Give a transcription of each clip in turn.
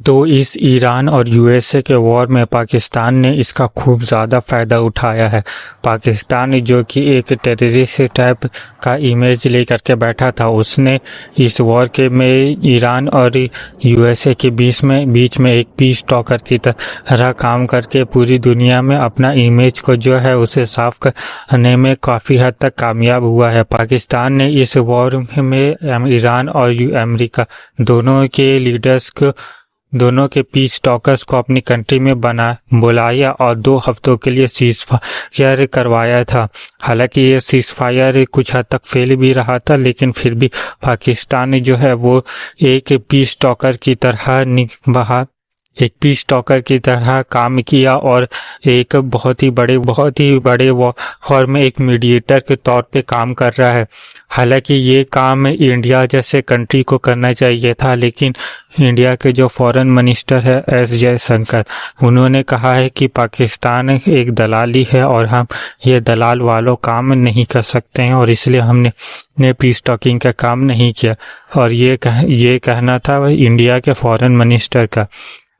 तो इस ईरान और यूएसए के वॉर में पाकिस्तान ने इसका खूब ज़्यादा फ़ायदा उठाया है। पाकिस्तान जो कि एक टेररिस्ट टाइप का इमेज लेकर के बैठा था, उसने इस वॉर के में ईरान और यूएसए के बीच में एक पीस टॉकर की तरह काम करके पूरी दुनिया में अपना इमेज को जो है उसे साफ करने में काफ़ी हद तक कामयाब हुआ है। पाकिस्तान ने इस वॉर में ईरान और अमेरिका दोनों के लीडर्स को, दोनों के पीस टॉकर्स को अपनी कंट्री में बुलाया और 2 हफ्तों के लिए सीज फायर करवाया था। हालांकि ये सीज फायर कुछ हद तक फेल भी रहा था, लेकिन फिर भी पाकिस्तान जो है वो एक पीस टॉकर की तरह काम किया और एक बहुत ही बड़े वॉर में एक मीडिएटर के तौर पे काम कर रहा है। हालांकि ये काम इंडिया जैसे कंट्री को करना चाहिए था, लेकिन इंडिया के जो फॉरेन मिनिस्टर है एस जयशंकर, उन्होंने कहा है कि पाकिस्तान एक दलाली है और हम ये दलाल वालों काम नहीं कर सकते हैं और इसलिए हमने पीस टॉकिंग का काम नहीं किया। और ये कहना था इंडिया के फॉरेन मिनिस्टर का।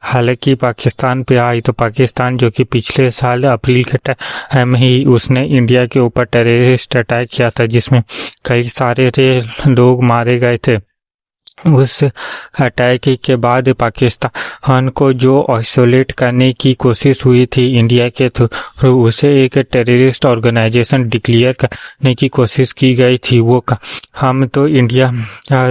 हालांकि पाकिस्तान पे आई तो पाकिस्तान जो कि पिछले साल अप्रैल के टाइम ही उसने इंडिया के ऊपर टेररिस्ट अटैक किया था, जिसमें कई सारे लोग मारे गए थे। उस अटैक के बाद पाकिस्तान को जो आइसोलेट करने की कोशिश हुई थी इंडिया के थ्रू, उसे एक टेररिस्ट ऑर्गेनाइजेशन डिक्लेयर करने की कोशिश की गई थी। वो हम तो इंडिया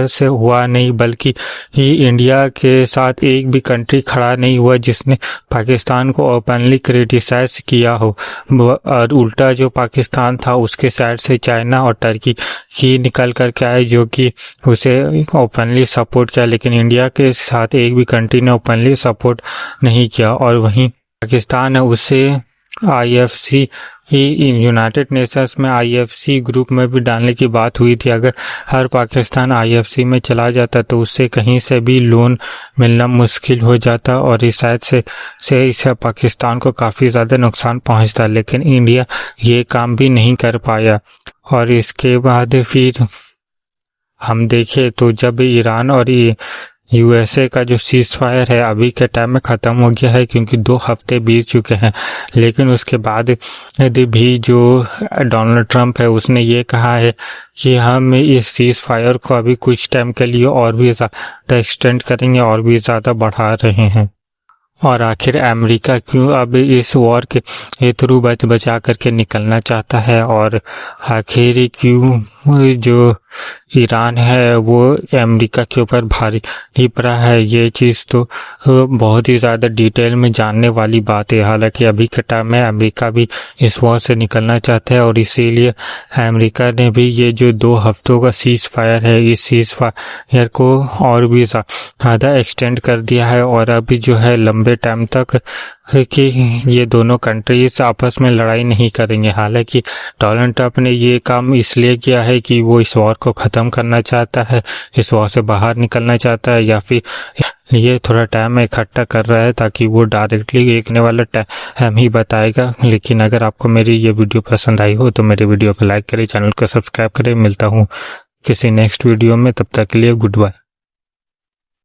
से हुआ नहीं, बल्कि इंडिया के साथ एक भी कंट्री खड़ा नहीं हुआ जिसने पाकिस्तान को ओपनली क्रिटिसाइज किया हो। और उल्टा जो पाकिस्तान था उसके साइड से चाइना और टर्की ही निकल करके आए जो कि उसे ओपनली सपोर्ट किया, लेकिन इंडिया के साथ एक भी कंट्री ने ओपनली सपोर्ट नहीं किया। और वहीं पाकिस्तान है उसे आईएफसी यूनाइटेड नेशंस में आईएफसी ग्रुप में भी डालने की बात हुई थी। अगर हर पाकिस्तान आईएफसी में चला जाता तो उससे कहीं से भी लोन मिलना मुश्किल हो जाता और इस साइड से इसे पाकिस्तान को काफ़ी ज़्यादा नुकसान पहुंचता, लेकिन इंडिया ये काम भी नहीं कर पाया। और इसके बाद फिर हम देखें तो जब ईरान और यूएसए का जो सीज फायर है अभी के टाइम में ख़त्म हो गया है, क्योंकि 2 हफ्ते बीत चुके हैं, लेकिन उसके बाद भी जो डोनाल्ड ट्रंप है उसने ये कहा है कि हम इस सीज फायर को अभी कुछ टाइम के लिए और भी ज़्यादा एक्सटेंड करेंगे और भी ज़्यादा बढ़ा रहे हैं। और आखिर अमेरिका क्यों अब इस वॉर के थ्रू बचा करके निकलना चाहता है, और आखिर क्यों जो ईरान है वो अमेरिका के ऊपर भारी पड़ा है, ये चीज़ तो बहुत ही ज़्यादा डिटेल में जानने वाली बात है। हालांकि अभी के टाइम में अमेरिका भी इस वॉर से निकलना चाहता है और इसीलिए अमेरिका ने भी ये जो 2 हफ्तों का सीज फायर है, इस सीज फायर को और भी ज़्यादा एक्सटेंड कर दिया है और अभी जो है लंबे टाइम तक कि ये दोनों कंट्रीज आपस में लड़ाई नहीं करेंगे। हालांकि डोनाल्ड ट्रंप ने ये काम इसलिए किया है कि वो इस वॉर को ख़त्म करना चाहता है, इस वॉर से बाहर निकलना चाहता है, या फिर ये थोड़ा टाइम इकट्ठा कर रहा है ताकि वो डायरेक्टली एकने वाला टाइम ही बताएगा। लेकिन अगर आपको मेरी ये वीडियो पसंद आई हो तो मेरे वीडियो को लाइक करें, चैनल को सब्सक्राइब करें। मिलता हूँ किसी नेक्स्ट वीडियो में, तब तक के लिए गुड बाय।